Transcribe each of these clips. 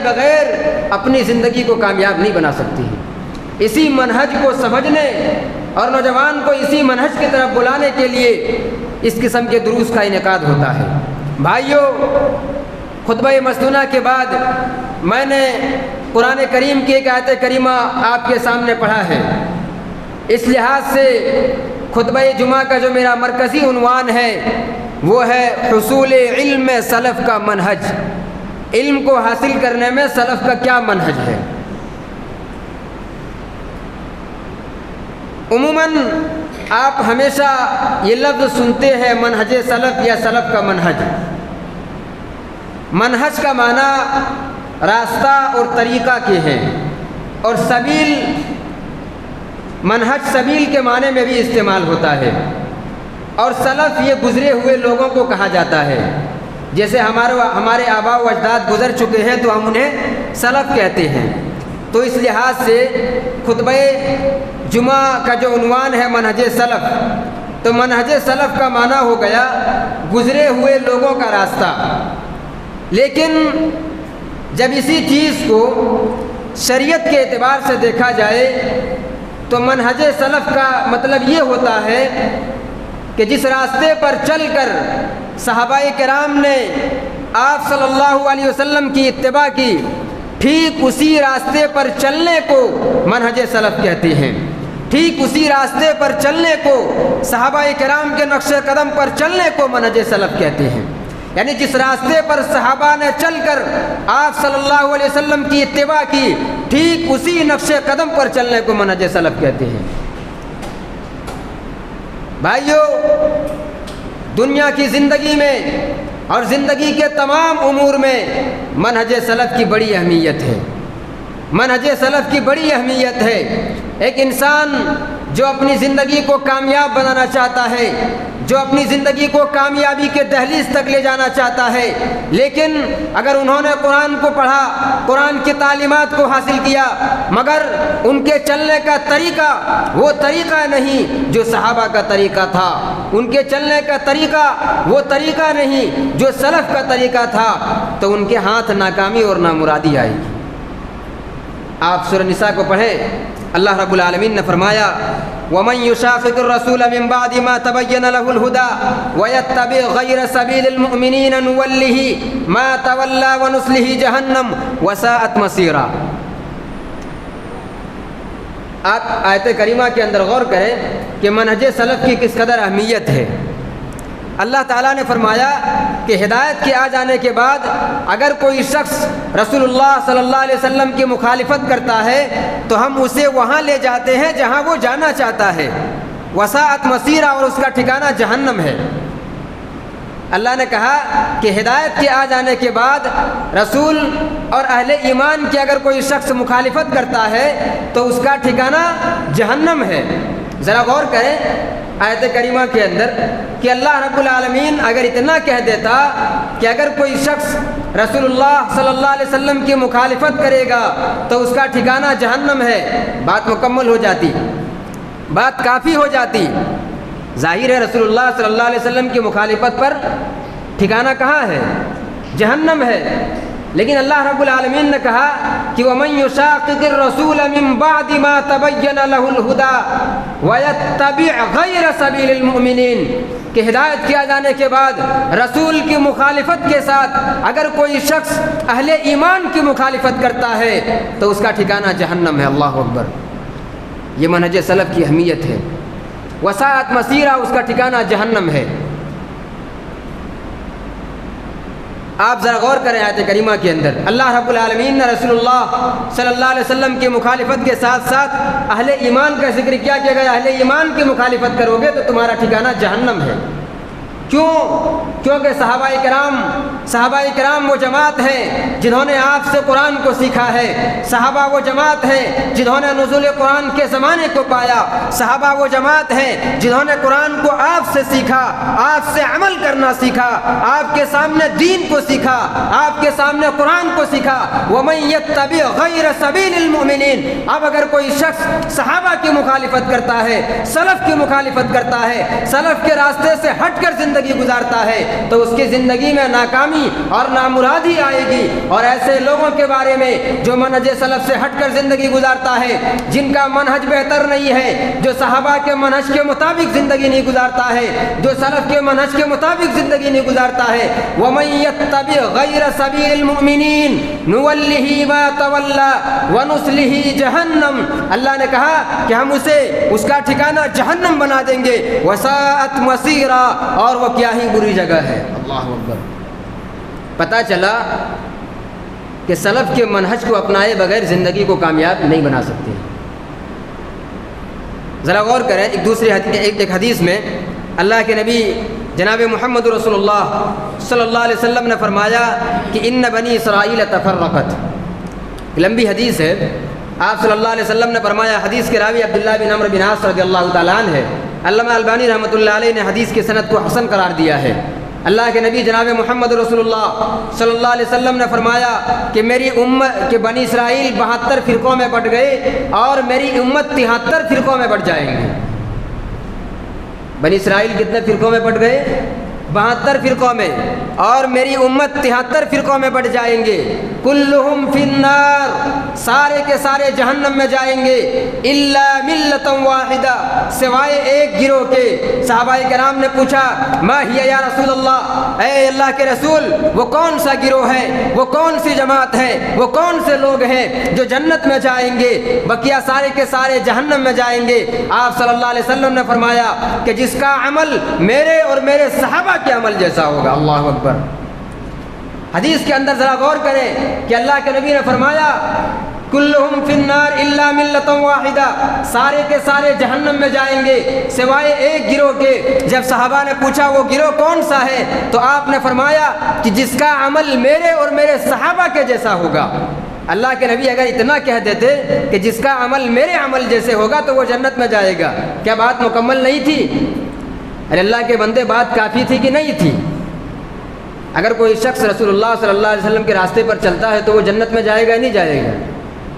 بغیر اپنی زندگی کو کامیاب نہیں بنا سکتی ہیں۔ اسی منہج کو سمجھنے اور نوجوان کو اسی منہج کی طرف بلانے کے لیے اس قسم کے دروس کا انعقاد ہوتا ہے۔ بھائیو، خطبہ مسنونہ کے بعد میں نے قرآن کریم کی ایک آیت کریمہ آپ کے سامنے پڑھا ہے۔ اس لحاظ سے خطبہ جمعہ کا جو میرا مرکزی عنوان ہے وہ ہے حصول علم سلف کا منہج۔ علم کو حاصل کرنے میں سلف کا کیا منہج ہے؟ عموماً آپ ہمیشہ یہ لفظ سنتے ہیں منہج سلف یا سلف کا منہج۔ منہج کا معنی راستہ اور طریقہ کے ہیں، اور سبیل، منہج سبیل کے معنی میں بھی استعمال ہوتا ہے، اور سلف یہ گزرے ہوئے لوگوں کو کہا جاتا ہے۔ جیسے ہمارے آباء و اجداد گزر چکے ہیں تو ہم انہیں سلف کہتے ہیں۔ تو اس لحاظ سے خطبہ جمعہ کا جو عنوان ہے منہج سلف، تو منہج سلف کا معنی ہو گیا گزرے ہوئے لوگوں کا راستہ۔ لیکن جب اسی چیز کو شریعت کے اعتبار سے دیکھا جائے تو منہج سلف کا مطلب یہ ہوتا ہے کہ جس راستے پر چل کر صحابہ کرام نے آپ صلی اللہ علیہ وسلم کی اتباع کی، ٹھیک اسی راستے پر چلنے کو منہج سلف کہتے ہیں۔ ٹھیک اسی راستے پر چلنے کو، صحابہ کرام کے نقش قدم پر چلنے کو منہج سلف کہتے ہیں۔ یعنی جس راستے پر صحابہ نے چل کر آپ صلی اللہ علیہ وسلم کی اتباع کی، ٹھیک اسی نقش قدم پر چلنے کو منہج سلف کہتے ہیں۔ بھائیو، دنیا کی زندگی میں اور زندگی کے تمام امور میں منہج سلف کی بڑی اہمیت ہے۔ منہج سلف کی بڑی اہمیت ہے۔ ایک انسان جو اپنی زندگی کو کامیاب بنانا چاہتا ہے، جو اپنی زندگی کو کامیابی کے دہلیز تک لے جانا چاہتا ہے، لیکن اگر انہوں نے قرآن کو پڑھا، قرآن کی تعلیمات کو حاصل کیا، مگر ان کے چلنے کا طریقہ وہ طریقہ نہیں جو صحابہ کا طریقہ تھا، ان کے چلنے کا طریقہ وہ طریقہ نہیں جو سلف کا طریقہ تھا، تو ان کے ہاتھ ناکامی اور نامرادی آئے گی۔ آپ سورہ نساء کو پڑھیں، اللہ رب العالمین نے فرمایا وَمَن يُشَاقِقِ الرَّسُولَ مِن بَعْدِ مَا تَبَيَّنَ لَهُ الْهُدَى وَيَتَّبِعْ غَيْرَ سَبِيلِ الْمُؤْمِنِينَ نُوَلِّهِ مَا تَوَلَّى وَنُصْلِهِ جَهَنَّمَ وَسَاءَتْ مَصِيرًا۔ آپ آیت کریمہ کے اندر غور کریں کہ منہج سلف کی کس قدر اہمیت ہے۔ اللہ تعالیٰ نے فرمایا کہ ہدایت کے آ جانے کے بعد اگر کوئی شخص رسول اللہ صلی اللہ علیہ وسلم کی مخالفت کرتا ہے تو ہم اسے وہاں لے جاتے ہیں جہاں وہ جانا چاہتا ہے، وساعت مسیرہ، اور اس کا ٹھکانہ جہنم ہے۔ اللہ نے کہا کہ ہدایت کے آ جانے کے بعد رسول اور اہل ایمان کی اگر کوئی شخص مخالفت کرتا ہے تو اس کا ٹھکانہ جہنم ہے۔ ذرا غور کریں آیت کریمہ کے اندر کہ اللہ رب العالمین اگر اتنا کہہ دیتا کہ اگر کوئی شخص رسول اللہ صلی اللہ علیہ وسلم کی مخالفت کرے گا تو اس کا ٹھکانہ جہنم ہے، بات مکمل ہو جاتی، بات کافی ہو جاتی۔ ظاہر ہے رسول اللہ صلی اللہ علیہ وسلم کی مخالفت پر ٹھکانہ کہاں ہے؟ جہنم ہے۔ لیکن اللہ رب العالمین نے کہا کہ وَمَن يُشَاقِقِ الرَّسُولَ مِن بَعْدِ مَا تَبَيَّنَ لَهُ الْهُدَى وَيَتَّبِعْ غَيْرَ سَبِيلِ الْمُؤْمِنِينَ، کہ ہدایت کیا جانے کے بعد رسول کی مخالفت کے ساتھ اگر کوئی شخص اہل ایمان کی مخالفت کرتا ہے تو اس کا ٹھکانہ جہنم ہے۔ اللہ اکبر، یہ منہج سلف کی اہمیت ہے۔ وساعت مسیرہ، اس کا ٹھکانہ جہنم ہے۔ آپ ذرا غور کریں آیت کریمہ کے اندر اللہ رب العالمین نے رسول اللہ صلی اللہ علیہ وسلم کی مخالفت کے ساتھ ساتھ اہل ایمان کا ذکر کیا کہ اگر اہل ایمان کی مخالفت کرو گے تو تمہارا ٹھکانہ جہنم ہے۔ کیوں؟ کیونکہ صحابہ کرام وہ جماعت ہے جنہوں نے آپ سے قرآن کو سیکھا ہے، صحابہ وہ جماعت ہے جنہوں نے نزول قرآن کے زمانے کو پایا، صحابہ وہ جماعت ہے جنہوں نے قرآن کو آپ سے سیکھا، آپ سے عمل کرنا سیکھا، آپ کے سامنے دین کو سیکھا، آپ کے سامنے قرآن کو سیکھا۔ وَمَن يَتَّبِعْ غَيْرَ سَبِيلِ الْمُؤْمِنِينَ، اب اگر کوئی شخص صحابہ کی مخالفت کرتا ہے، سلف کی مخالفت کرتا ہے، سلف کے راستے سے ہٹ کر زندگی زندگی گزارتا ہے تو اس کی زندگی میں ناکامی اور نامرادی آئے گی، اور ایسے لوگوں کے بارے میں جو منہج سلف سے ہٹ کر زندگی گزارتا ہے، جن کا منہج بہتر نہیں ہے، جو صحابہ کے منہج کے مطابق زندگی نہیں گزارتا ہے، جو سلف کے منہج کے مطابق زندگی نہیں گزارتا ہے، وَمَن يَتَّبِعْ غَيْرَ سَبِيلِ الْمُؤْمِنِينَ نُوَلِّهِ مَا تَوَلَّى وَنُصْلِهِ جَهَنَّمَ، اللہ نے کہا کہ ہم اسے اس کا ٹھکانہ جہنم بنا دیں گے، وَسَاءَتْ مَصِيرًا، اور وہ کیا ہی بری جگہ ہے۔ اللہ اکبر۔ پتہ چلا کہ سلف کے منہج کو اپنائے بغیر زندگی کو کامیاب نہیں بنا سکتے۔ ذرا غور کریں، ایک حدیث میں اللہ کے نبی جناب محمد رسول اللہ صلی اللہ علیہ وسلم نے فرمایا کہ ان بنی اسرائیل تفرقت، لمبی حدیث ہے۔ آپ صلی اللہ علیہ وسلم نے فرمایا، حدیث کے راوی عبداللہ بن عمرو بن عاص رضی اللہ تعالیٰ عنہ ہے۔ علامہ البانی رحمۃ اللہ علیہ نے حدیث کی سند کو حسن قرار دیا ہے۔ اللہ کے نبی جناب محمد رسول اللہ صلی اللہ علیہ وسلم نے فرمایا کہ میری امت کے بنی اسرائیل 72 فرقوں میں بٹ گئے اور میری امت 73 فرقوں میں بٹ جائیں گے۔ بنی اسرائیل کتنے فرقوں میں بٹ گئے؟ 72 فرقوں میں، اور میری امت 73 فرقوں میں بٹ جائیں گے۔ کلہم فی النار، سارے کے سارے جہنم میں جائیں گے، الا ملۃ واحدہ، سوائے ایک گروہ کے۔ صحابہ کرام نے پوچھا ما ہی یا رسول اللہ، اے اللہ کے رسول وہ کون سا گروہ ہے، وہ کون سی جماعت ہے، وہ کون سے لوگ ہیں جو جنت میں جائیں گے، بقیہ سارے کے سارے جہنم میں جائیں گے؟ آپ صلی اللہ علیہ وسلم نے فرمایا کہ جس کا عمل میرے اور میرے صحابہ کے عمل جیسا ہوگا۔ اللہ اکبر۔ حدیث کے اندر ذرا غور کریں کہ اللہ کے نبی نے فرمایا کلہم فی النار الا ملۃ واحدہ، سارے کے سارے جہنم میں جائیں گے سوائے ایک گروہ کے۔ جب صحابہ نے پوچھا وہ گروہ کون سا ہے تو آپ نے فرمایا کہ جس کا عمل میرے اور میرے صحابہ کے جیسا ہوگا۔ اللہ کے نبی اگر اتنا کہہ دیتے کہ جس کا عمل میرے عمل جیسے ہوگا تو وہ جنت میں جائے گا، کیا بات مکمل نہیں تھی؟ ارے اللہ کے بندے، بات کافی تھی کہ نہیں تھی؟ اگر کوئی شخص رسول اللہ صلی اللہ علیہ وسلم کے راستے پر چلتا ہے تو وہ جنت میں جائے گا نہیں جائے گا؟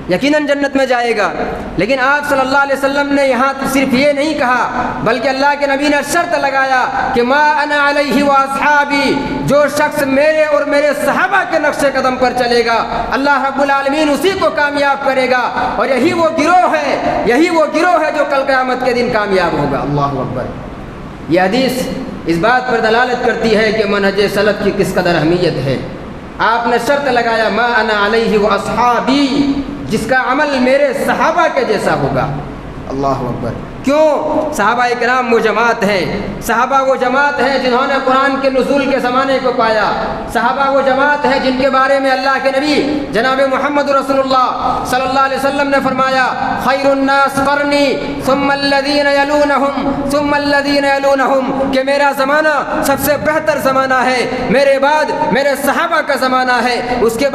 یقیناً جنت میں جائے گا۔ لیکن آپ صلی اللہ علیہ وسلم نے یہاں صرف یہ نہیں کہا بلکہ اللہ کے نبی نے شرط لگایا کہ ما انا علیہ واصحابی، جو شخص میرے اور میرے صحابہ کے نقش قدم پر چلے گا اللہ رب العالمین اسی کو کامیاب کرے گا، اور یہی وہ گروہ ہے جو کل قیامت کے دن کامیاب ہوگا۔ اللہ اکبر۔ یہ حدیث اس بات پر دلالت کرتی ہے کہ منہج سلف کی کس قدر اہمیت ہے۔ آپ نے شرط لگایا ما انا علیہ واصحابی، جس کا عمل میرے صحابہ کے جیسا ہوگا۔ اللہ اکبر۔ کیوں؟ صحابہ کرام وہ جماعت ہیں، صحابہ وہ جماعت ہیں جنہوں نے قرآن کے نزول کے زمانے کو پایا، صحابہ وہ جماعت ہیں جن کے بارے میں اللہ کے نبی جناب محمد رسول اللہ صلی اللہ علیہ وسلم نے فرمایا خیر الناس قرنی ثم الذین یلونہم ثم الذین یلونہم، کہ میرا زمانہ سب سے بہتر زمانہ ہے، میرے بعد میرے صحابہ کا زمانہ ہے، اس کے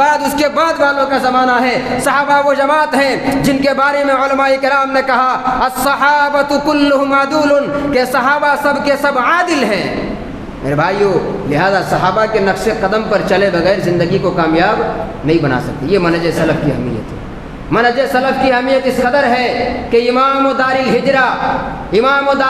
بعد والوں کا زمانہ ہے۔ صحابہ وہ جماعت ہیں جن کے بارے میں علماء کرام نے کہا الصحابہ کلہم عدول، کہ صحابہ سب کے سب عادل ہیں۔ میرے بھائیو، لہذا صحابہ کے نقش قدم پر چلے بغیر زندگی کو کامیاب نہیں بنا سکتے۔ یہ منہج سلف کی اہمیت ہے۔ منہج سلف کی اہمیت اس قدر ہے کہ امام دار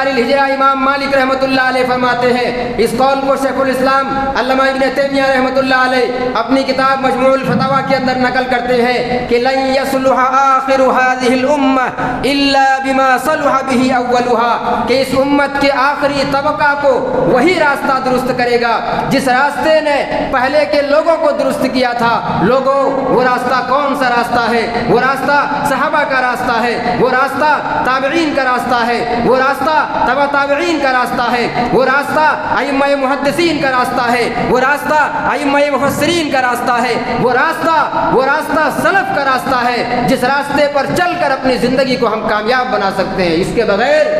الہجرہ امام مالک رحمۃ اللہ علیہ فرماتے ہیں، اس قول کو شیخ الاسلام علامہ ابن تیمیہ رحمۃ اللہ علیہ اپنی کتاب مجموع الفتاوی کے اندر نقل کرتے ہیں کہ لن يصلح آخر هذه الامه الا بما صلح به اولها، کہ اس امت کے آخری طبقہ کو وہی راستہ درست کرے گا جس راستے نے پہلے کے لوگوں کو درست کیا تھا۔ لوگوں، وہ راستہ کون سا راستہ ہے؟ وہ راستہ صحابہ کا راستہ ہے، وہ راستہ تابعین کا راستہ ہے، وہ راستہ تبع تابعین کا راستہ ہے، وہ راستہ ائمہ محدثین کا راستہ ہے، وہ راستہ ائمہ مفسرین کا راستہ ہے، وہ راستہ سلف کا راستہ ہے، جس راستے پر چل کر اپنی زندگی کو ہم کامیاب بنا سکتے ہیں۔ اس کے بغیر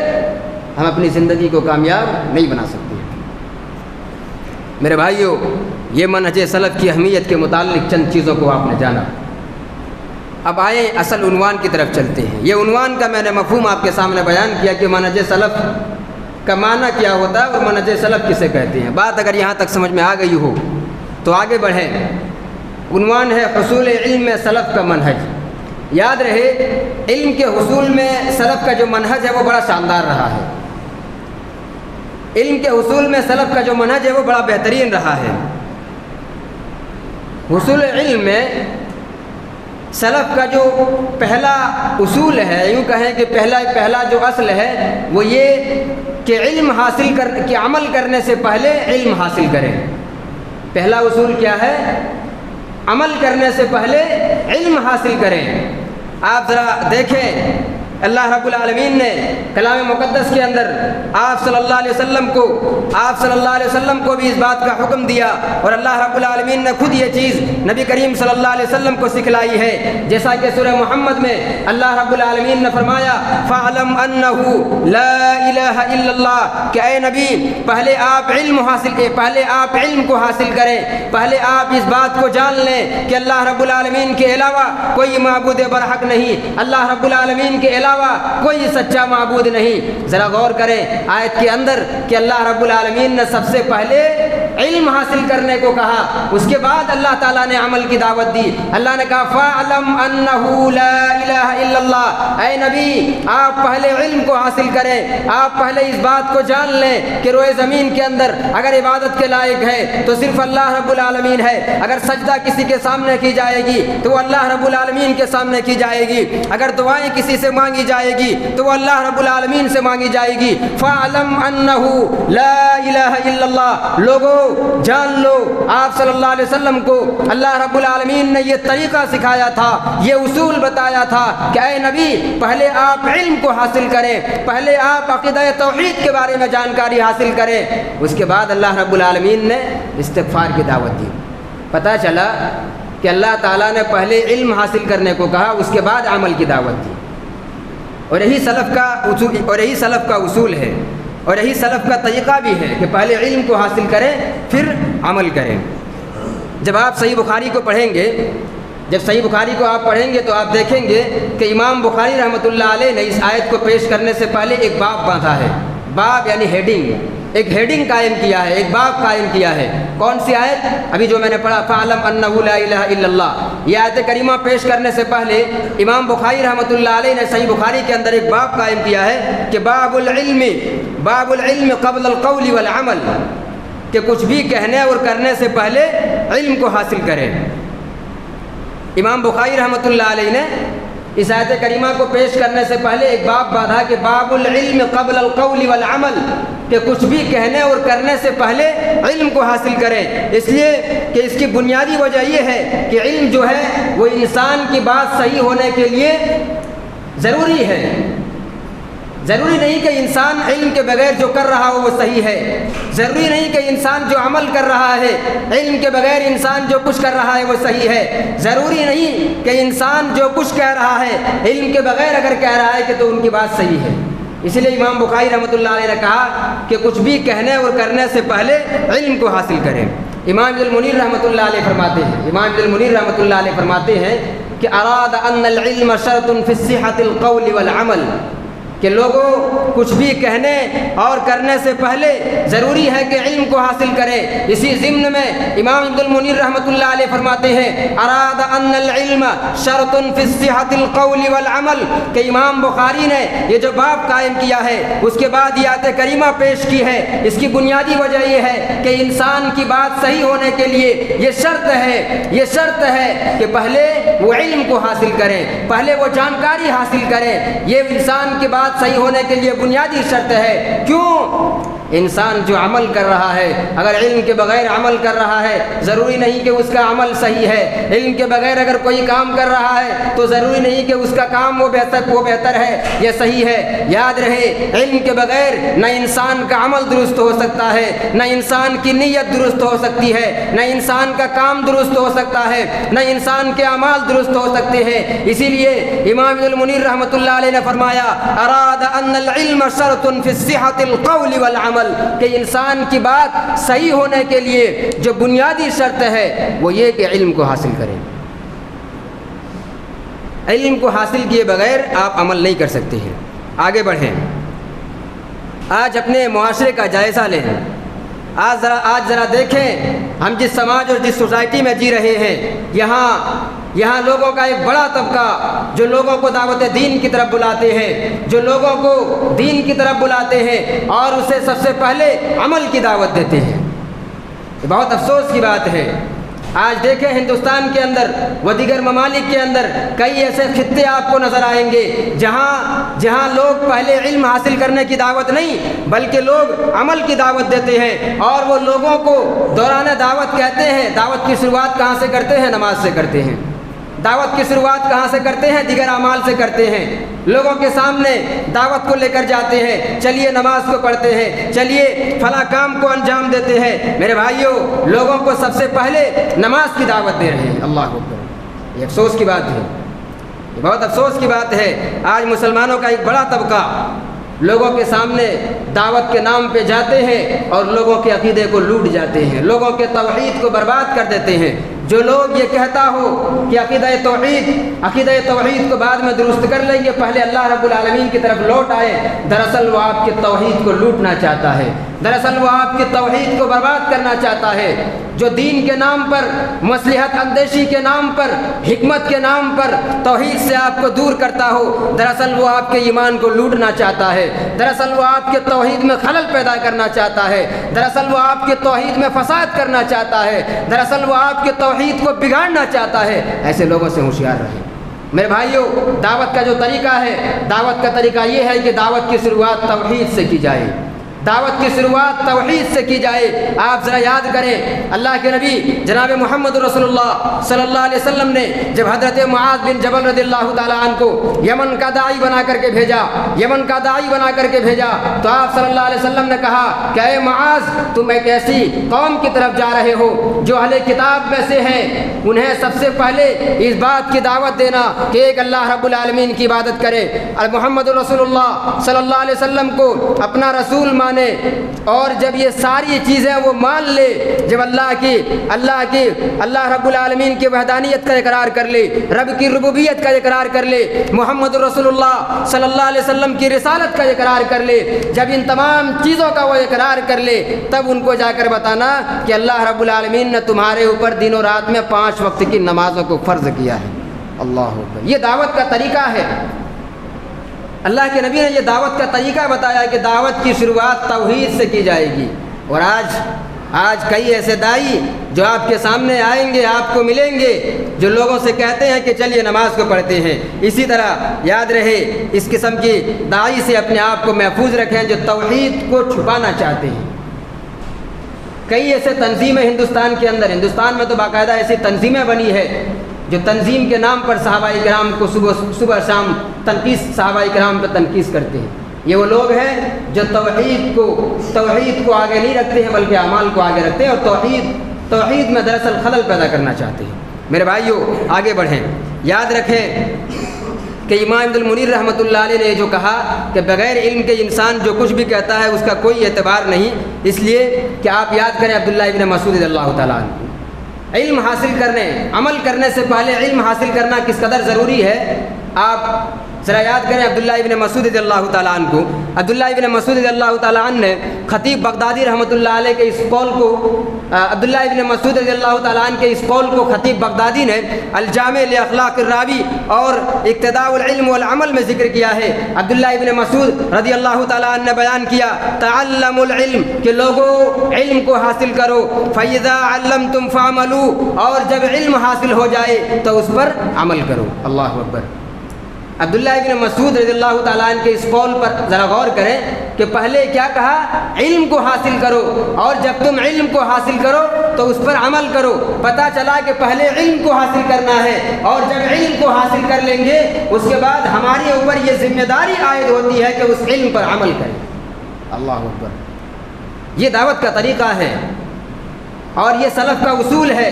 ہم اپنی زندگی کو کامیاب نہیں بنا سکتے۔ میرے بھائیو، یہ منہج سلف کی اہمیت کے متعلق چند چیزوں کو آپ نے جانا۔ اب آئیں اصل عنوان کی طرف چلتے ہیں۔ یہ عنوان کا میں نے مفہوم آپ کے سامنے بیان کیا کہ منہج سلف کا معنی کیا ہوتا ہے اور منہج سلف کسے کہتے ہیں۔ بات اگر یہاں تک سمجھ میں آ گئی ہو تو آگے بڑھیں۔ عنوان ہے حصول علم میں سلف کا منہج۔ یاد رہے، علم کے حصول میں سلف کا جو منہج ہے وہ بڑا شاندار رہا ہے۔ علم کے حصول میں سلف کا جو منہج ہے وہ بڑا بہترین رہا ہے۔ حصول علم میں سلف کا جو پہلا اصول ہے، یوں کہیں کہ پہلا جو اصل ہے وہ یہ کہ علم حاصل کہ عمل کرنے سے پہلے علم حاصل کریں۔ پہلا اصول کیا ہے؟ عمل کرنے سے پہلے علم حاصل کریں۔ آپ ذرا دیکھیں، اللہ رب العالمین نے کلام مقدس کے اندر آپ صلی اللہ علیہ وسلم کو بھی اس بات کا حکم دیا، اور اللہ رب العالمین نے خود یہ چیز نبی کریم صلی اللہ علیہ وسلم کو سکھلائی ہے، جیسا کہ سورہ محمد میں اللہ رب العالمین نے فرمایا فَاعْلَمْ أَنَّهُ لَا إِلَهَ إِلَّا اللَّهُ، کہ اے نبی پہلے آپ علم کو حاصل کریں، پہلے آپ اس بات کو جان لیں کہ اللہ رب العالمین کے علاوہ کوئی معبود برحق نہیں، اللہ رب العالمین کے علاوہ کوئی سچا معبود نہیں۔ ذرا غور کریں آیت کے اندر کہ اللہ رب العالمین نے سب سے پہلے علم حاصل کرنے کو کہا، اس کے بعد اللہ تعالیٰ نے عمل کی دعوت دی۔ اللہ نے کہا فَاعْلَمْ أَنَّهُ لَا إِلَهَ إِلَّا اللَّهُ، اے نبی آپ پہلے علم کو حاصل کریں، آپ پہلے اس بات کو جان لیں کہ روئے زمین کے اندر اگر عبادت کے لائق ہے تو صرف اللہ رب العالمین ہے، اگر سجدہ کسی کے سامنے کی جائے گی تو وہ اللہ رب العالمین کے سامنے کی جائے گی، اگر دعائیں کسی سے مانگی جائے گی تو وہ اللہ رب العالمین سے مانگی جائے گی۔ فَاعْلَمْ أَنَّهُ لَا إِلَهَ إِلَّا اللَّهُ، لوگوں جان لو آپ صلی اللہ علیہ وسلم کو اللہ رب العالمین نے یہ طریقہ سکھایا تھا، یہ اصول بتایا تھا کہ اے نبی پہلے آپ علم کو حاصل کریں، پہلے آپ عقیدہ توحید کے بارے میں جانکاری حاصل کریں، اس کے بعد اللہ رب العالمین نے استغفار کی دعوت دی۔ پتہ چلا کہ اللہ تعالیٰ نے پہلے علم حاصل کرنے کو کہا، اس کے بعد عمل کی دعوت دی، اور یہی سلف کا اصول ہے، اور یہی سلف کا طریقہ بھی ہے کہ پہلے علم کو حاصل کریں پھر عمل کریں۔ جب آپ صحیح بخاری کو پڑھیں گے تو آپ دیکھیں گے کہ امام بخاری رحمۃ اللہ علیہ نے اس آیت کو پیش کرنے سے پہلے ایک باب باندھا ہے۔ باب یعنی ایک ہیڈنگ قائم کیا ہے، ایک باب قائم کیا ہے۔ کون سی آیت؟ ابھی جو میں نے پڑھا فَاعْلَمْ أَنَّهُ لَا إِلَهَ إِلَّا اللَّهُ، یہ آیت کریمہ پیش کرنے سے پہلے امام بخاری رحمۃ اللہ علیہ نے صحیح بخاری کے اندر ایک باب قائم کیا ہے کہ باب العلم قبل القول والعمل، کہ کچھ بھی کہنے اور کرنے سے پہلے علم کو حاصل کریں۔ امام بخاری رحمۃ اللہ علیہ نے اس آیت کریمہ کو پیش کرنے سے پہلے ایک باب باندھا کہ باب العلم قبل القول والعمل، کہ کچھ بھی کہنے اور کرنے سے پہلے علم کو حاصل کریں، اس لیے کہ اس کی بنیادی وجہ یہ ہے کہ علم جو ہے وہ انسان کی بات صحیح ہونے کے لیے ضروری ہے۔ ضروری نہیں کہ انسان علم کے بغیر جو کر رہا ہو وہ صحیح ہے، ضروری نہیں کہ انسان جو عمل کر رہا ہے علم کے بغیر انسان جو کچھ کر رہا ہے وہ صحیح ہے، ضروری نہیں کہ انسان جو کچھ کہہ رہا ہے علم کے بغیر اگر کہہ رہا ہے کہ تو ان کی بات صحیح ہے۔ اسی لیے امام بخاری رحمۃ اللہ علیہ نے کہا کہ کچھ بھی کہنے اور کرنے سے پہلے علم کو حاصل کریں۔ امام ابن المنیر رحمۃ اللہ علیہ فرماتے ہیں کہ اراد ان العلم شرط فی صحۃ القول والعمل، کہ لوگوں کچھ بھی کہنے اور کرنے سے پہلے ضروری ہے کہ علم کو حاصل کریں۔ اسی ضمن میں امام ابن المنیر رحمۃ اللہ علیہ فرماتے ہیں اراد ان العلم شرط فی صحۃ القول والعمل، کہ امام بخاری نے یہ جو باب قائم کیا ہے اس کے بعد یہ آیت کریمہ پیش کی ہے، اس کی بنیادی وجہ یہ ہے کہ انسان کی بات صحیح ہونے کے لیے یہ شرط ہے کہ پہلے وہ علم کو حاصل کریں، پہلے وہ جانکاری حاصل کریں۔ یہ انسان کی بات صحیح ہونے کے لیے بنیادی شرط ہے۔ کیوں؟ انسان جو عمل کر رہا ہے اگر علم کے بغیر عمل کر رہا ہے ضروری نہیں کہ اس کا عمل صحیح ہے، علم کے بغیر اگر کوئی کام کر رہا ہے تو ضروری نہیں کہ اس کا کام وہ بہتر ہے، یہ صحیح ہے۔ یاد رہے علم کے بغیر نہ انسان کا عمل درست ہو سکتا ہے، نہ انسان کی نیت درست ہو سکتی ہے، نہ انسان کا کام درست ہو سکتا ہے، نہ انسان کے اعمال درست ہو سکتے ہیں۔ اسی لیے امام ابن المنیر رحمۃ اللہ علیہ نے فرمایا اراد ان العلم شرط فی صحۃ القول والعمل، کہ انسان کی بات صحیح ہونے کے لیے جو بنیادی شرط ہے وہ یہ کہ علم کو حاصل کریں۔ علم کو حاصل کیے بغیر آپ عمل نہیں کر سکتے ہیں۔ آگے بڑھیں، آج اپنے معاشرے کا جائزہ لیں۔ آج ذرا دیکھیں ہم جس سماج اور جس سوسائٹی میں جی رہے ہیں، یہاں لوگوں کا ایک بڑا طبقہ جو لوگوں کو دعوت دین کی طرف بلاتے ہیں، جو لوگوں کو دین کی طرف بلاتے ہیں اور اسے سب سے پہلے عمل کی دعوت دیتے ہیں۔ یہ بہت افسوس کی بات ہے۔ آج دیکھیں ہندوستان کے اندر و دیگر ممالک کے اندر کئی ایسے خطے آپ کو نظر آئیں گے جہاں لوگ پہلے علم حاصل کرنے کی دعوت نہیں بلکہ لوگ عمل کی دعوت دیتے ہیں، اور وہ لوگوں کو دوران دعوت کہتے ہیں۔ دعوت کی شروعات کہاں سے کرتے ہیں؟ نماز سے کرتے ہیں۔ دعوت کی شروعات کہاں سے کرتے ہیں؟ دیگر اعمال سے کرتے ہیں۔ لوگوں کے سامنے دعوت کو لے کر جاتے ہیں، چلیے نماز کو پڑھتے ہیں، چلیے فلاں کام کو انجام دیتے ہیں۔ میرے بھائیوں، لوگوں کو سب سے پہلے نماز کی دعوت دے رہے ہیں۔ اللہ اکبر، یہ افسوس کی بات ہے، یہ بہت افسوس کی بات ہے۔ آج مسلمانوں کا ایک بڑا طبقہ لوگوں کے سامنے دعوت کے نام پہ جاتے ہیں اور لوگوں کے عقیدے کو لوٹ جاتے ہیں، لوگوں کے توحید کو برباد کر دیتے ہیں۔ جو لوگ یہ کہتا ہو کہ عقیدہ توحید کو بعد میں درست کر لیں گے، پہلے اللہ رب العالمین کی طرف لوٹ آئے، دراصل وہ آپ کی توحید کو لوٹنا چاہتا ہے، دراصل وہ آپ کی توحید کو برباد کرنا چاہتا ہے۔ جو دین کے نام پر، مصلحت اندیشی کے نام پر، حکمت کے نام پر توحید سے آپ کو دور کرتا ہو، دراصل وہ آپ کے ایمان کو لوٹنا چاہتا ہے، دراصل وہ آپ کے توحید میں خلل پیدا کرنا چاہتا ہے، دراصل وہ آپ کے توحید میں فساد کرنا چاہتا ہے، دراصل وہ آپ کے توحید کو بگاڑنا چاہتا ہے۔ ایسے لوگوں سے ہوشیار رہیں۔ میرے بھائیوں، دعوت کا جو طریقہ ہے، دعوت کا طریقہ یہ ہے کہ دعوت کی شروعات توحید سے کی جائے، دعوت کی شروعات توحید سے کی جائے۔ آپ ذرا یاد کریں، اللہ کے نبی جناب محمد رسول اللہ صلی اللہ علیہ وسلم نے جب حضرت معاذ بن جبل رضی اللہ تعالیٰ عنہ کو یمن کا داعی بنا کر کے بھیجا، تو آپ صلی اللہ علیہ وسلم نے کہا کہ اے معاذ، تم ایک ایسی قوم کی طرف جا رہے ہو جو اہل کتاب میں سے ہیں، انہیں سب سے پہلے اس بات کی دعوت دینا کہ ایک اللہ رب العالمین کی عبادت کرے، اور محمد رسول اللہ صلی اللہ علیہ وسلم کو اپنا رسول مانے، اور جب یہ ساری چیزیں وہ مان لے، جب اللہ رب العالمین کی وحدانیت کا اقرار کر لے، رب کی ربوبیت کا اقرار کر لے، محمد رسول اللہ صلی اللہ علیہ وسلم کی رسالت کا اقرار کر لے، جب ان تمام چیزوں کا وہ اقرار کر لے، تب ان کو جا کر بتانا کہ اللہ رب العالمین نے تمہارے اوپر دن و رات میں 5 وقت کی نمازوں کو فرض کیا ہے۔ اللہ اکبر، یہ دعوت کا طریقہ ہے۔ اللہ کے نبی نے یہ دعوت کا طریقہ بتایا کہ دعوت کی شروعات توحید سے کی جائے گی۔ اور آج کئی ایسے داعی جو آپ کے سامنے آئیں گے، آپ کو ملیں گے، جو لوگوں سے کہتے ہیں کہ چلیے نماز کو پڑھتے ہیں۔ اسی طرح یاد رہے، اس قسم کی داعی سے اپنے آپ کو محفوظ رکھیں جو توحید کو چھپانا چاہتے ہیں۔ کئی ایسے تنظیمیں ہندوستان میں تو باقاعدہ ایسی تنظیمیں بنی ہے جو تنظیم کے نام پر صحابہ کرام کو صبح شام صحابہ کرام پہ تنقید کرتے ہیں۔ یہ وہ لوگ ہیں جو توحید کو آگے نہیں رکھتے ہیں بلکہ اعمال کو آگے رکھتے ہیں، اور توحید میں دراصل خلل پیدا کرنا چاہتے ہیں۔ میرے بھائیوں، آگے بڑھیں۔ یاد رکھیں کہ امام ابن المنیر رحمۃ اللہ علیہ نے جو کہا کہ بغیر علم کے انسان جو کچھ بھی کہتا ہے اس کا کوئی اعتبار نہیں، اس لیے کہ آپ یاد کریں عبداللہ ابن مسعود رضی اللہ تعالیٰ عنہ، علم حاصل کرنے، عمل کرنے سے پہلے علم حاصل کرنا کس قدر ضروری ہے۔ آپ ذرا یاد کریں عبداللہ ابن مسعود رضی اللہ تعالیٰ عنہ کو۔ عبداللہ ابن مسعود رضی اللہ تعالیٰ عنہ نے خطیب بغدادی رحمۃ اللہ علیہ کے اس قول کو، عبداللہ ابن مسعود رضی اللہ تعالیٰ عنہ کے اس قول کو خطیب بغدادی نے الجامع لاخلاق الراوی اور اقتداء العلم والعمل میں ذکر کیا ہے۔ عبداللہ ابن مسعود رضی اللہ تعالیٰ عنہ نے بیان کیا، تعلموا العلم، کہ لوگوں علم کو حاصل کرو، فَإِذَا عَلَّمْتُمْ فَعْمَلُوا، اور جب علم حاصل ہو جائے تو اس پر عمل کرو۔ اللہ اکبر۔ عبداللہ ابن مسعود رضی اللہ تعالیٰ عنہ کے اس قول پر ذرا غور کریں کہ پہلے کیا کہا؟ علم کو حاصل کرو، اور جب تم علم کو حاصل کرو تو اس پر عمل کرو۔ پتہ چلا کہ پہلے علم کو حاصل کرنا ہے، اور جب علم کو حاصل کر لیں گے اس کے بعد ہمارے اوپر یہ ذمہ داری عائد ہوتی ہے کہ اس علم پر عمل کریں۔ اللہ اکبر، یہ دعوت کا طریقہ ہے، اور یہ سلف کا اصول ہے،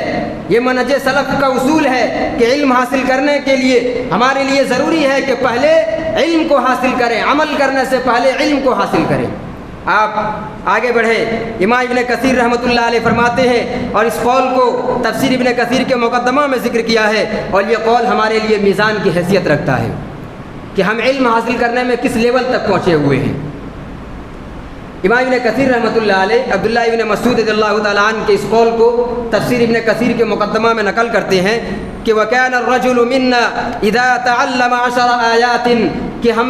یہ منہج سلف کا اصول ہے کہ علم حاصل کرنے کے لیے ہمارے لیے ضروری ہے کہ پہلے علم کو حاصل کریں، عمل کرنے سے پہلے علم کو حاصل کریں۔ آپ آگے بڑھیں۔ امام ابن کثیر رحمۃ اللہ علیہ فرماتے ہیں، اور اس قول کو تفسیر ابن کثیر کے مقدمہ میں ذکر کیا ہے، اور یہ قول ہمارے لیے میزان کی حیثیت رکھتا ہے کہ ہم علم حاصل کرنے میں کس لیول تک پہنچے ہوئے ہیں۔ امام ابن کثیر رحمۃ اللہ علیہ عبداللہ ابن مسعود رضی اللہ تعالیٰ عنہ کے اس قول کو تفسیر ابن کثیر کے مقدمہ میں نقل کرتے ہیں کہ وَكَانَ الرَّجُلُ مِنَّا إِذَا تَعَلَّمَ 10 آيَاتٍ کہ ہم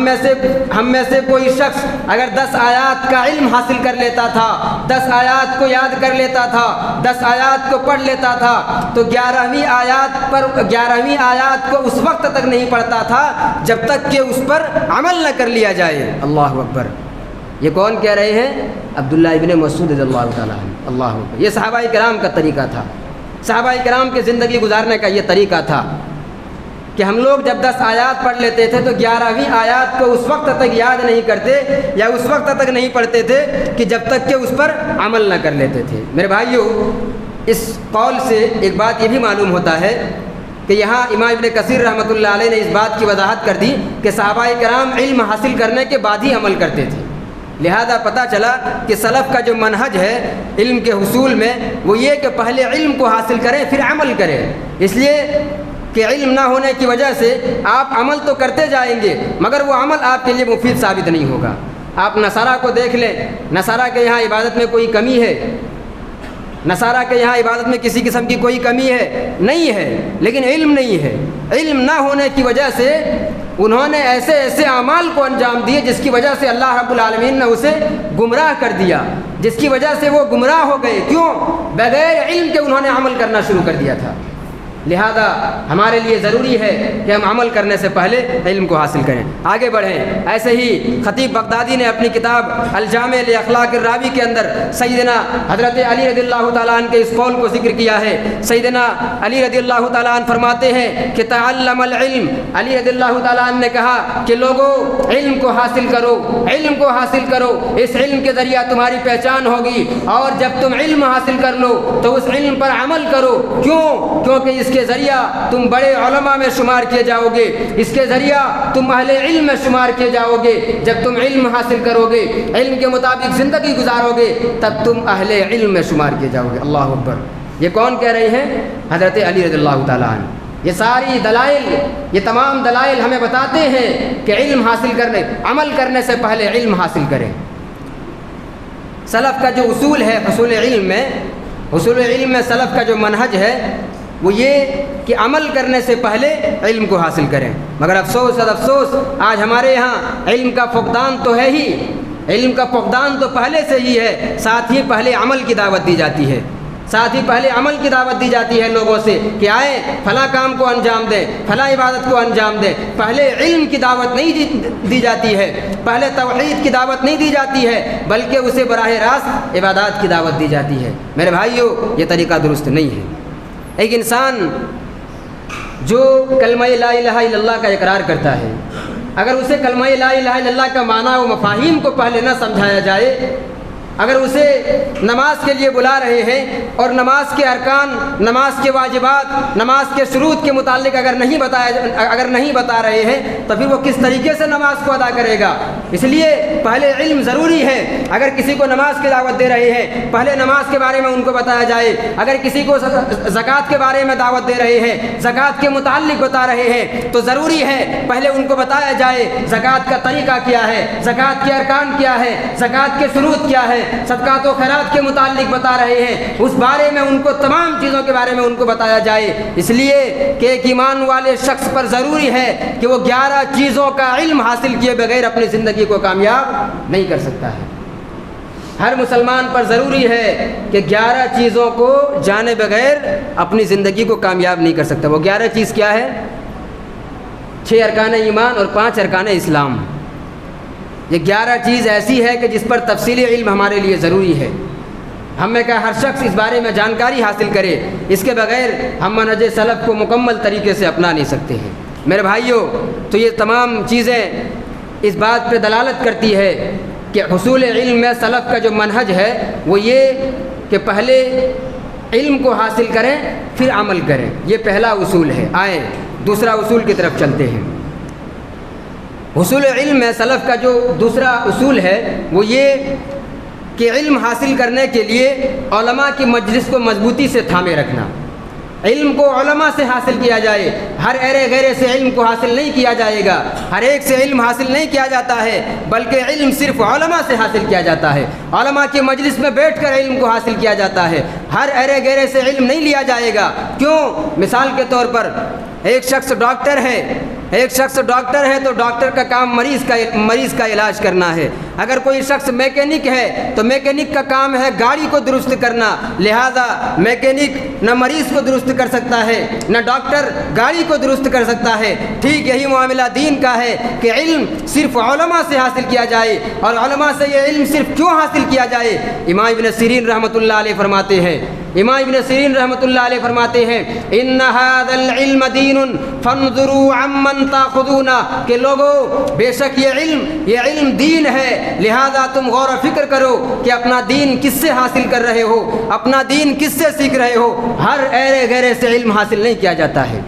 میں سے کوئی شخص اگر 10 آیات کا علم حاصل کر لیتا تھا، 10 آیات کو یاد کر لیتا تھا، 10 آیات کو پڑھ لیتا تھا، تو 11ویں آیات کو اس وقت تک نہیں پڑھتا تھا جب تک کہ اس پر عمل نہ کر لیا جائے۔ اللہ اکبر۔ یہ کون کہہ رہے ہیں؟ عبداللہ ابن مسعود رضی اللہ تعالیٰ عنہ۔ اللہ اکبر۔ یہ صحابہ کرام کا طریقہ تھا، صحابہ کرام کے زندگی گزارنے کا یہ طریقہ تھا کہ ہم لوگ جب 10 آیات پڑھ لیتے تھے تو 11ویں آیات کو اس وقت تک یاد نہیں کرتے یا اس وقت تک نہیں پڑھتے تھے کہ جب تک کہ اس پر عمل نہ کر لیتے تھے۔ میرے بھائیو، اس قول سے ایک بات یہ بھی معلوم ہوتا ہے کہ یہاں امام ابن کثیر رحمۃ اللہ علیہ نے اس بات کی وضاحت کر دی کہ صحابہ کرام علم حاصل کرنے کے بعد ہی عمل کرتے تھے۔ لہذا پتہ چلا کہ سلف کا جو منہج ہے علم کے حصول میں وہ یہ کہ پہلے علم کو حاصل کریں پھر عمل کریں، اس لیے کہ علم نہ ہونے کی وجہ سے آپ عمل تو کرتے جائیں گے مگر وہ عمل آپ کے لیے مفید ثابت نہیں ہوگا۔ آپ نصارہ کو دیکھ لیں، نصارہ کے یہاں عبادت میں کوئی کمی ہے؟ نصارہ کے یہاں عبادت میں کسی قسم کی کوئی کمی ہے؟ نہیں ہے، لیکن علم نہیں ہے۔ علم نہ ہونے کی وجہ سے انہوں نے ایسے اعمال کو انجام دیے جس کی وجہ سے اللہ رب العالمین نے اسے گمراہ کر دیا، جس کی وجہ سے وہ گمراہ ہو گئے۔ کیوں؟ بغیر علم کے انہوں نے عمل کرنا شروع کر دیا تھا۔ لہذا ہمارے لیے ضروری ہے کہ ہم عمل کرنے سے پہلے علم کو حاصل کریں، آگے بڑھیں۔ ایسے ہی خطیب بغدادی نے اپنی کتاب الجامع لاخلاق الراوی کے اندر سیدنا حضرت علی رضی اللہ تعالیٰ عنہ کے اس قول کو ذکر کیا ہے۔ سیدنا علی رضی اللہ تعالیٰ عنہ فرماتے ہیں کہ تعلم العلم، علی رضی اللہ تعالیٰ عنہ نے کہا کہ لوگوں علم کو حاصل کرو، علم کو حاصل کرو، اس علم کے ذریعہ تمہاری پہچان ہوگی، اور جب تم علم حاصل کر لو تو اس علم پر عمل کرو۔ کیونکہ اس کے ذریعہ تم بڑے علماء میں شمار کیے جاؤ گے، اس کے ذریعہ تم اہل علم میں شمار کیے جاؤ گے۔ جب تم علم حاصل کرو گے، علم کے مطابق زندگی گزارو گے، تب تم اہل علم میں شمار کیے جاؤ گے۔ اللہ اکبر۔ یہ کون کہہ رہے ہیں؟ حضرت علی رضی اللہ تعالیٰ عنہ۔ یہ ساری دلائل، یہ تمام دلائل ہمیں بتاتے ہیں کہ علم حاصل کرنے، عمل کرنے سے پہلے علم حاصل کریں۔ سلف کا جو اصول ہے حصول علم میں سلف کا جو منہج ہے وہ یہ کہ عمل کرنے سے پہلے علم کو حاصل کریں۔ مگر افسوس آج ہمارے یہاں علم کا فقدان تو ہے ہی، علم کا فقدان تو پہلے سے ہی ہے، ساتھ ہی پہلے عمل کی دعوت دی جاتی ہے، لوگوں سے کہ آئیں فلاں کام کو انجام دیں، فلاں عبادت کو انجام دیں۔ پہلے علم کی دعوت نہیں دی جاتی ہے، پہلے توحید کی دعوت نہیں دی جاتی ہے، بلکہ اسے براہ راست عبادات کی دعوت دی جاتی ہے۔ میرے بھائیو، یہ طریقہ درست نہیں ہے۔ ایک انسان جو کلمہ لا الہ الا اللہ کا اقرار کرتا ہے، اگر اسے کلمہ لا الہ الا اللہ کا معنی و مفاہیم کو پہلے نہ سمجھایا جائے، اگر اسے نماز کے لیے بلا رہے ہیں اور نماز کے ارکان، نماز کے واجبات، نماز کے شروط کے متعلق اگر نہیں بتا رہے ہیں تو پھر وہ کس طریقے سے نماز کو ادا کرے گا؟ اس لیے پہلے علم ضروری ہے۔ اگر کسی کو نماز کی دعوت دے رہے ہیں، پہلے نماز کے بارے میں ان کو بتایا جائے۔ اگر کسی کو زکوٰۃ کے بارے میں دعوت دے رہے ہیں، زکوٰۃ کے متعلق بتا رہے ہیں، تو ضروری ہے پہلے ان کو بتایا جائے زکوٰۃ کا طریقہ کیا ہے، زکوٰۃ کے ارکان کیا ہے، زکوٰۃ کے شروط کیا ہے، صدقات و خیرات کے متعلق بتا رہے ہیں، اس بارے میں ان کو تمام چیزوں کے بارے میں ان کو بتایا جائے۔ اس لیے کہ ایک ایمان والے شخص پر ضروری ہے کہ وہ 11 چیزوں کا علم حاصل کیے بغیر اپنی زندگی کو کامیاب نہیں کر سکتا ہے۔ ہر مسلمان پر ضروری ہے کہ 11 چیزوں کو جانے بغیر اپنی زندگی کو کامیاب نہیں کر سکتا۔ وہ 11 چیز کیا ہے؟ 6 ارکان ایمان اور 5 ارکان اسلام۔ یہ 11 چیز ایسی ہے کہ جس پر تفصیلی علم ہمارے لیے ضروری ہے۔ ہم میں کا ہر شخص اس بارے میں جانکاری حاصل کرے، اس کے بغیر ہم منہج سلف کو مکمل طریقے سے اپنا نہیں سکتے ہیں۔ میرے بھائیوں، تو یہ تمام چیزیں اس بات پہ دلالت کرتی ہے کہ حصول علم میں سلف کا جو منہج ہے وہ یہ کہ پہلے علم کو حاصل کریں پھر عمل کریں۔ یہ پہلا اصول ہے۔ آئیں دوسرا اصول کی طرف چلتے ہیں۔ حصول علم میں سلف کا جو دوسرا اصول ہے وہ یہ کہ علم حاصل کرنے کے لیے علماء کی مجلس کو مضبوطی سے تھامے رکھنا۔ علم کو علماء سے حاصل کیا جائے، ہر ایرے غیرے سے علم کو حاصل نہیں کیا جائے گا، ہر ایک سے علم حاصل نہیں کیا جاتا ہے، بلکہ علم صرف علماء سے حاصل کیا جاتا ہے، علماء کی مجلس میں بیٹھ کر علم کو حاصل کیا جاتا ہے، ہر ایرے غیرے سے علم نہیں لیا جائے گا۔ کیوں؟ مثال کے طور پر ایک شخص ڈاکٹر ہے تو ڈاکٹر کا کام مریض کا علاج کرنا ہے۔ اگر کوئی شخص میکینک ہے تو میکینک کا کام ہے گاڑی کو درست کرنا، لہذا میکینک نہ مریض کو درست کر سکتا ہے، نہ ڈاکٹر گاڑی کو درست کر سکتا ہے۔ ٹھیک یہی معاملہ دین کا ہے کہ علم صرف علماء سے حاصل کیا جائے، اور علماء سے یہ علم صرف کیوں حاصل کیا جائے؟ امام ابن سیرین رحمۃ اللہ علیہ فرماتے ہیں، ان ھذا العلم دین فانظروا عمن تاخذون، کہ لوگوں بے شک یہ علم دین ہے، لہذا تم غور و فکر کرو کہ اپنا دین کس سے حاصل کر رہے ہو، اپنا دین کس سے سیکھ رہے ہو۔ ہر ایرے غیرے سے علم حاصل نہیں کیا جاتا ہے۔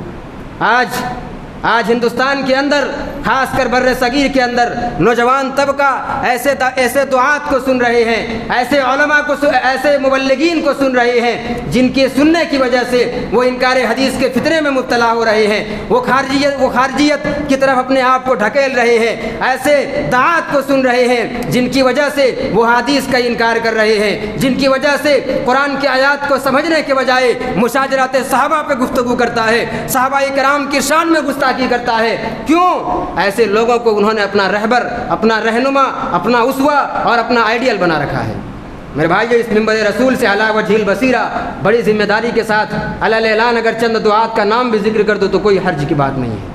آج ہندوستان کے اندر، خاص کر بر صغیر کے اندر، نوجوان طبقہ ایسے دعات کو سن رہے ہیں، ایسے علماء کو، ایسے مبلغین کو سن رہے ہیں جن کے سننے کی وجہ سے وہ انکار حدیث کے فتنے میں مبتلا ہو رہے ہیں، وہ خارجیت کی طرف اپنے آپ کو ڈھکیل رہے ہیں، ایسے دعات کو سن رہے ہیں جن کی وجہ سے وہ حدیث کا انکار کر رہے ہیں، جن کی وجہ سے قرآن کی آیات کو سمجھنے کے بجائے مشاجرات صحابہ پہ گفتگو کرتا ہے، صحابہ کرام کی شان میں گستاخی کرتا ہے۔ کیوں؟ ایسے لوگوں کو انہوں نے اپنا رہبر، اپنا رہنما، اپنا اسوہ اور اپنا آئیڈیل بنا رکھا ہے۔ میرے بھائیو، اس منبر رسول سے علی وجہ البصیرہ بڑی ذمہ داری کے ساتھ علی اعلان اگر چند دعات کا نام بھی ذکر کر دو تو کوئی حرج کی بات نہیں ہے۔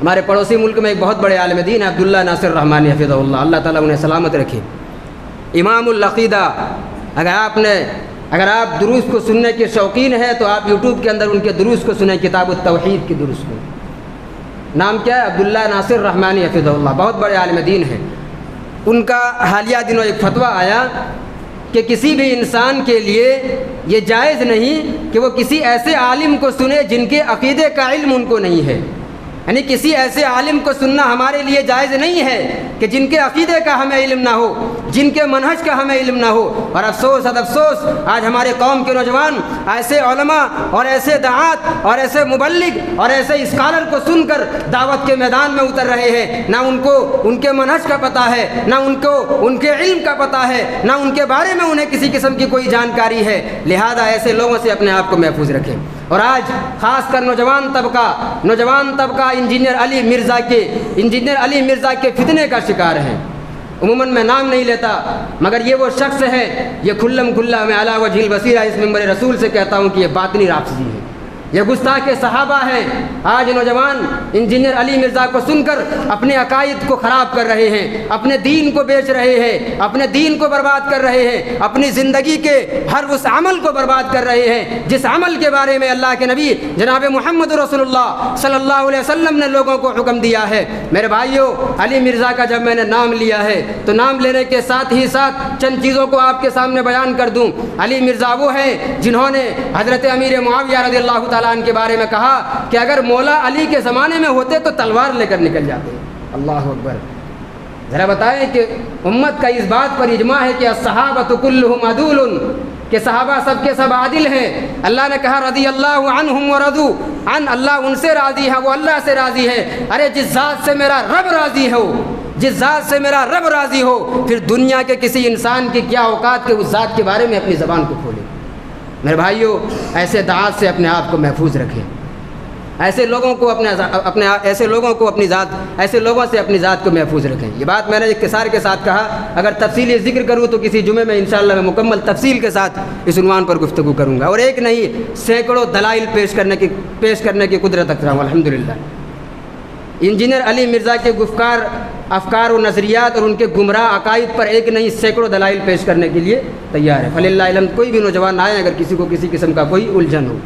ہمارے پڑوسی ملک میں ایک بہت بڑے عالم دین ہے عبداللہ ناصر رحمانی حفظہ اللہ، اللہ تعالیٰ انہیں سلامت رکھے، امام العقیدہ۔ اگر آپ دروس کو سننے کے شوقین ہیں تو آپ یوٹیوب کے اندر ان کے دروس کو سنیں، کتاب التوحید کی دروس کو۔ نام کیا ہے؟ عبداللہ ناصر رحمانی حفظہ اللہ، بہت بڑے عالم دین ہیں۔ ان کا حالیہ دنوں ایک فتویٰ آیا کہ کسی بھی انسان کے لیے یہ جائز نہیں کہ وہ کسی ایسے عالم کو سنے جن کے عقیدے کا علم ان کو نہیں ہے، یعنی کسی ایسے عالم کو سننا ہمارے لیے جائز نہیں ہے کہ جن کے عقیدے کا ہمیں علم نہ ہو، جن کے منہج کا ہمیں علم نہ ہو۔ اور افسوس آج ہمارے قوم کے نوجوان ایسے علماء اور ایسے دعات اور ایسے مبلغ اور ایسے اسکالر کو سن کر دعوت کے میدان میں اتر رہے ہیں، نہ ان کو ان کے منہج کا پتہ ہے، نہ ان کو ان کے علم کا پتہ ہے، نہ ان کے بارے میں انہیں کسی قسم کی کوئی جانکاری ہے۔ لہذا ایسے لوگوں سے اپنے آپ کو محفوظ رکھیں۔ اور آج خاص کر نوجوان طبقہ انجینئر علی مرزا کے فتنے کا شکار ہے۔ عموماً میں نام نہیں لیتا، مگر یہ وہ شخص ہے، یہ کھلم کھلا میں علی وجہ البصیرہ اس منبر رسول سے کہتا ہوں کہ یہ باطنی رافضی ہے، یہ گستاخ صحابہ ہیں۔ آج نوجوان انجینئر علی مرزا کو سن کر اپنے عقائد کو خراب کر رہے ہیں، اپنے دین کو بیچ رہے ہیں، اپنے دین کو برباد کر رہے ہیں، اپنی زندگی کے ہر اس عمل کو برباد کر رہے ہیں جس عمل کے بارے میں اللہ کے نبی جناب محمد رسول اللہ صلی اللہ علیہ وسلم نے لوگوں کو حکم دیا ہے۔ میرے بھائیو، علی مرزا کا جب میں نے نام لیا ہے تو نام لینے کے ساتھ ہی چند چیزوں کو آپ کے سامنے بیان کر دوں۔ علی مرزا وہ ہیں جنہوں نے حضرت امیر معاویہ رضی اللہ تعالیٰ عنہ کے بارے میں کہا کہ اگر مولا علی کے زمانے میں ہوتے تو تلوار لے کر نکل جاتے۔ اللہ اکبر! ذرا بتائیں کہ امت کا اس بات پر اجماع ہے کہ الصحابۃ کلھم عدول، کہ صحابہ سب کے سب عادل ہیں۔ اللہ نے کہا رضی اللہ عنہم ورضوا عن، اللہ ان سے راضی ہے، وہ اللہ سے راضی ہے۔ ارے جس ذات سے میرا رب راضی ہو، جس ذات سے میرا رب راضی ہو، پھر دنیا کے کسی انسان کی کیا اوقات کہ اس ذات کے بارے میں اپنی زبان کو کھولے۔ میرے بھائیو، ایسے دعات سے اپنے آپ کو محفوظ رکھیں، ایسے لوگوں کو ایسے لوگوں سے اپنی ذات کو محفوظ رکھیں۔ یہ بات میں نے اختصار کے ساتھ کہا، اگر تفصیلی ذکر کروں تو کسی جمعے میں انشاءاللہ میں مکمل تفصیل کے ساتھ اس عنوان پر گفتگو کروں گا، اور ایک نہیں سینکڑوں دلائل پیش کرنے کی قدرت رکھتا ہوں الحمدللہ۔ انجینئر علی مرزا کے افکار و نظریات اور ان کے گمراہ عقائد پر ایک نہیں سینکڑوں دلائل پیش کرنے کے لیے تیار ہے۔ فللہ الحمد، کوئی بھی نوجوان آئے اگر کسی کو کسی قسم کا کوئی الجھن ہو،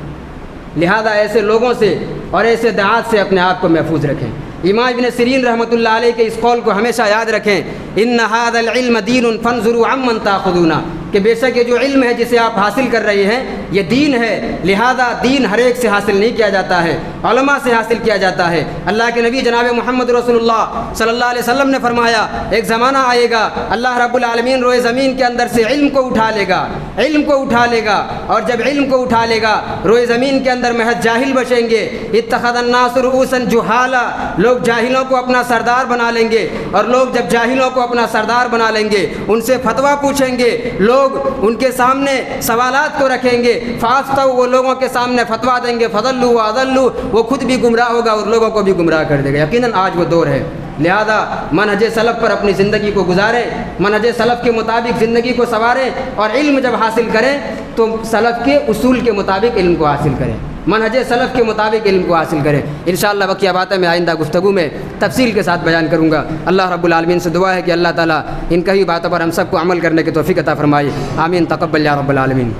لہذا ایسے لوگوں سے اور ایسے دعات سے اپنے آپ کو محفوظ رکھیں۔ امام ابن سیرین رحمۃ اللہ علیہ کے اس قول کو ہمیشہ یاد رکھیں، ان ھذا العلم دین فانظروا عمن تاخذون، کہ بے شک یہ جو علم ہے جسے آپ حاصل کر رہے ہیں یہ دین ہے، لہذا دین ہر ایک سے حاصل نہیں کیا جاتا ہے، علماء سے حاصل کیا جاتا ہے۔ اللہ کے نبی جناب محمد رسول اللہ صلی اللہ علیہ وسلم نے فرمایا ایک زمانہ آئے گا اللہ رب العالمین روئے زمین کے اندر سے علم کو اٹھا لے گا، علم کو اٹھا لے گا، اور جب علم کو اٹھا لے گا روئے زمین کے اندر محض جاہل بچیں گے۔ اتخذ الناس رؤوسا جہالا، لوگ جاہلوں کو اپنا سردار بنا لیں گے، اور لوگ جب جاہلوں کو اپنا سردار بنا لیں گے ان سے فتویٰ پوچھیں گے، لوگ ان کے سامنے سوالات کو رکھیں گے، فافتوا، وہ لوگوں کے سامنے فتویٰ دیں گے، فضلوا واضلوا، وہ خود بھی گمراہ ہوگا اور لوگوں کو بھی گمراہ کر دے گا۔ یقیناً آج وہ دور ہے، لہذا منہج سلف پر اپنی زندگی کو گزاریں، منہج سلف کے مطابق زندگی کو سنواریں، اور علم جب حاصل کریں تو سلف کے اصول کے مطابق علم کو حاصل کریں، منہج سلف کے مطابق علم کو حاصل کریں۔ انشاءاللہ بقیہ باتیں میں آئندہ گفتگو میں تفصیل کے ساتھ بیان کروں گا۔ اللہ رب العالمین سے دعا ہے کہ اللہ تعالیٰ ان کئی باتوں پر ہم سب کو عمل کرنے کی توفیق عطا فرمائے، آمین، تقبل یا رب العالمین۔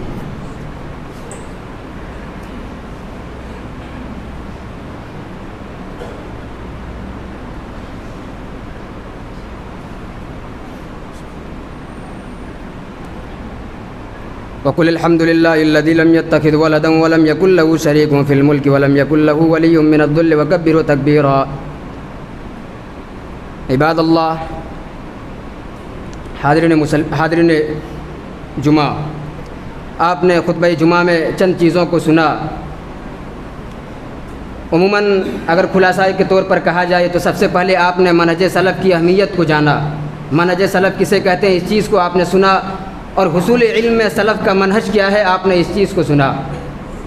وقل الحمد لله الذي لم يتخذ ولدا ولم يكن له شريك في الملك ولم يكن له ولي من الذل وكبره تكبيرا۔ عباد اللہ، حاضرین جمعہ، آپ نے خطبہ جمعہ میں چند چیزوں کو سنا۔ عموماً اگر خلاصہ کے طور پر کہا جائے تو سب سے پہلے آپ نے منہج سلف کی اہمیت کو جانا، منہج سلف کسے کہتے ہیں اس چیز کو آپ نے سنا، اور حصول علم میں سلف کا منہج کیا ہے آپ نے اس چیز کو سنا۔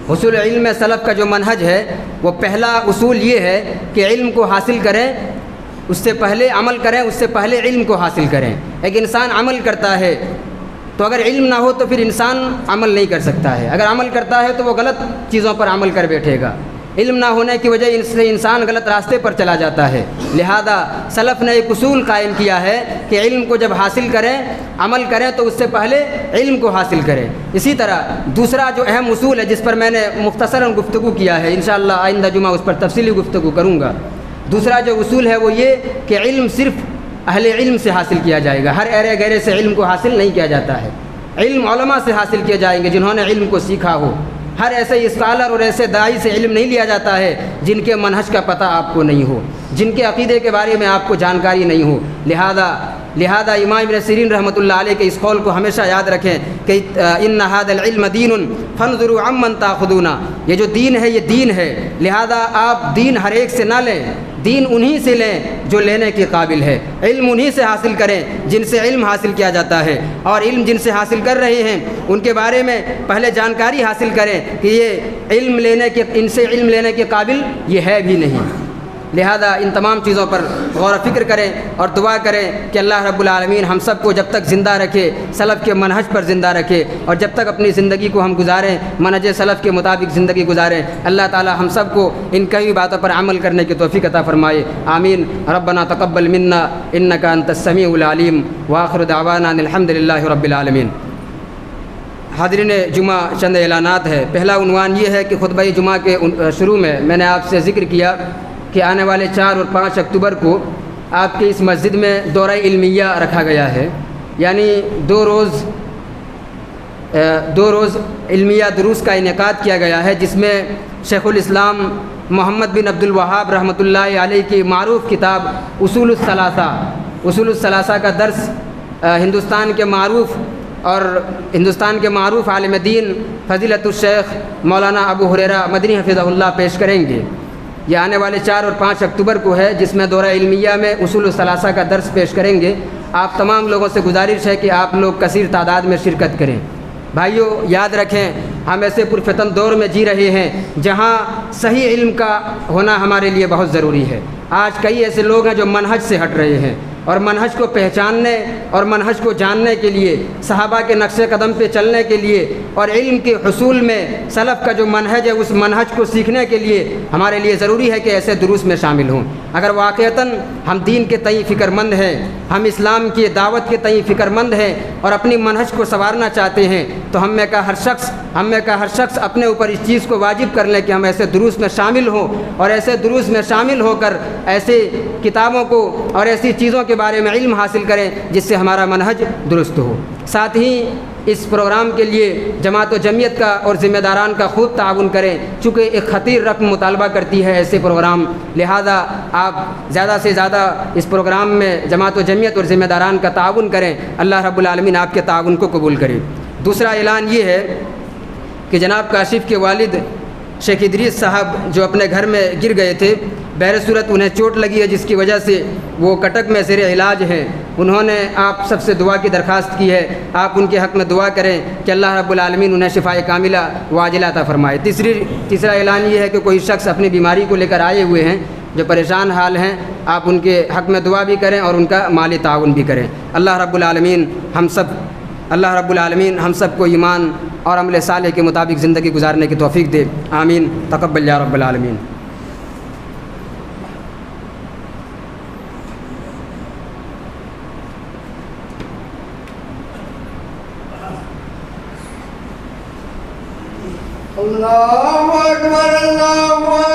حصول علم میں سلف کا جو منہج ہے وہ پہلا اصول یہ ہے کہ علم کو حاصل کریں، اس سے پہلے عمل کریں، اس سے پہلے علم کو حاصل کریں۔ ایک انسان عمل کرتا ہے تو اگر علم نہ ہو تو پھر انسان عمل نہیں کر سکتا ہے، اگر عمل کرتا ہے تو وہ غلط چیزوں پر عمل کر بیٹھے گا، علم نہ ہونے کی وجہ سے انسان غلط راستے پر چلا جاتا ہے۔ لہذا سلف نے ایک اصول قائم کیا ہے کہ علم کو جب حاصل کریں، عمل کریں تو اس سے پہلے علم کو حاصل کریں۔ اسی طرح دوسرا جو اہم اصول ہے جس پر میں نے مختصراً گفتگو کیا ہے، انشاءاللہ آئندہ جمعہ اس پر تفصیلی گفتگو کروں گا، دوسرا جو اصول ہے وہ یہ کہ علم صرف اہل علم سے حاصل کیا جائے گا، ہر ایرے گیرے سے علم کو حاصل نہیں کیا جاتا ہے، علم علماء سے حاصل کیے جائیں گے جنہوں نے علم کو سیکھا ہو۔ ہر ایسے اسکالر اور ایسے داعی سے علم نہیں لیا جاتا ہے جن کے منہج کا پتہ آپ کو نہیں ہو، جن کے عقیدے کے بارے میں آپ کو جانکاری نہیں ہو۔ لہذا امام ابن سیرین رحمۃ اللہ علیہ کے اس قول کو ہمیشہ یاد رکھیں کہ ان ھذا العلم دین فانظروا عمن تاخذون، یہ جو دین ہے یہ دین ہے، لہذا آپ دین ہر ایک سے نہ لیں، دین انہی سے لیں جو لینے کے قابل ہے، علم انہی سے حاصل کریں جن سے علم حاصل کیا جاتا ہے، اور علم جن سے حاصل کر رہے ہیں ان کے بارے میں پہلے جانکاری حاصل کریں کہ یہ ان سے علم لینے کے قابل یہ ہے بھی نہیں۔ لہذا ان تمام چیزوں پر غور و فکر کریں اور دعا کریں کہ اللہ رب العالمین ہم سب کو جب تک زندہ رکھے سلف کے منہج پر زندہ رکھے، اور جب تک اپنی زندگی کو ہم گزاریں منہج سلف کے مطابق زندگی گزاریں، اللہ تعالی ہم سب کو ان کئی باتوں پر عمل کرنے کی توفیق عطا فرمائے، آمین۔ ربنا تقبل منا انک انت السمیع العلیم، وآخر دعوانا ان الحمد للہ رب العالمین۔ حاضرین جمعہ، چند اعلانات ہے۔ پہلا عنوان یہ ہے کہ خطبہ جمعہ کے شروع میں نے آپ سے ذکر کیا کہ آنے والے 4 اور 5 اکتوبر کو آپ کی اس مسجد میں دورہ علمیہ رکھا گیا ہے، یعنی دو روز علمیہ دروس کا انعقاد کیا گیا ہے، جس میں شیخ الاسلام محمد بن عبد الوہاب رحمۃ اللہ علیہ کی معروف کتاب اصول الثلاثہ کا درس ہندوستان کے معروف عالم دین فضیلت الشیخ مولانا ابو ہریرہ مدنی حفظہ اللہ پیش کریں گے۔ یہ آنے والے 4 اور 5 اکتوبر کو ہے، جس میں دورہ علمیہ میں اصول الثلاثہ کا درس پیش کریں گے۔ آپ تمام لوگوں سے گزارش ہے کہ آپ لوگ کثیر تعداد میں شرکت کریں۔ بھائیو، یاد رکھیں ہم ایسے پرفتن دور میں جی رہے ہیں جہاں صحیح علم کا ہونا ہمارے لیے بہت ضروری ہے۔ آج کئی ایسے لوگ ہیں جو منہج سے ہٹ رہے ہیں، اور منہج کو پہچاننے اور منہج کو جاننے کے لیے، صحابہ کے نقش قدم پہ چلنے کے لیے، اور علم کے حصول میں سلف کا جو منہج ہے اس منہج کو سیکھنے کے لیے ہمارے لیے ضروری ہے کہ ایسے دروس میں شامل ہوں۔ اگر واقعتاً ہم دین کے تئیں فکر مند ہیں، ہم اسلام کی دعوت کے تئیں فکر مند ہیں اور اپنی منہج کو سنوارنا چاہتے ہیں، تو ہم میں کا ہر شخص اپنے اوپر اس چیز کو واجب کر لیں کہ ہم ایسے دروس میں شامل ہوں، اور ایسے دروس میں شامل ہو کر ایسے کتابوں کو اور ایسی چیزوں کے کے بارے میں علم حاصل کریں جس سے ہمارا منہج درست ہو۔ ساتھ ہی اس پروگرام کے لیے جماعت و جمعیت کا اور ذمہ داران کا خوب تعاون کریں، چونکہ ایک خطیر رقم مطالبہ کرتی ہے ایسے پروگرام، لہذا آپ زیادہ سے زیادہ اس پروگرام میں جماعت و جمعیت اور ذمہ داران کا تعاون کریں۔ اللہ رب العالمین آپ کے تعاون کو قبول کرے۔ دوسرا اعلان یہ ہے کہ جناب کاشف کے والد شیخ ادریس صاحب جو اپنے گھر میں گر گئے تھے، بہر صورت انہیں چوٹ لگی ہے جس کی وجہ سے وہ کٹک میں زیر علاج ہیں۔ انہوں نے آپ سب سے دعا کی درخواست کی ہے، آپ ان کے حق میں دعا کریں کہ اللہ رب العالمین انہیں شفائے کاملہ و عاجلہ عطا فرمائے۔ تیسرا اعلان یہ ہے کہ کوئی شخص اپنی بیماری کو لے کر آئے ہوئے ہیں جو پریشان حال ہیں، آپ ان کے حق میں دعا بھی کریں اور ان کا مالی تعاون بھی کریں۔ اللہ رب العالمین ہم سب کو ایمان اور عمل صالح کے مطابق زندگی گزارنے کی توفیق دے، آمین، تقبل یا رب العالمین۔ اللہ اکبر اللہ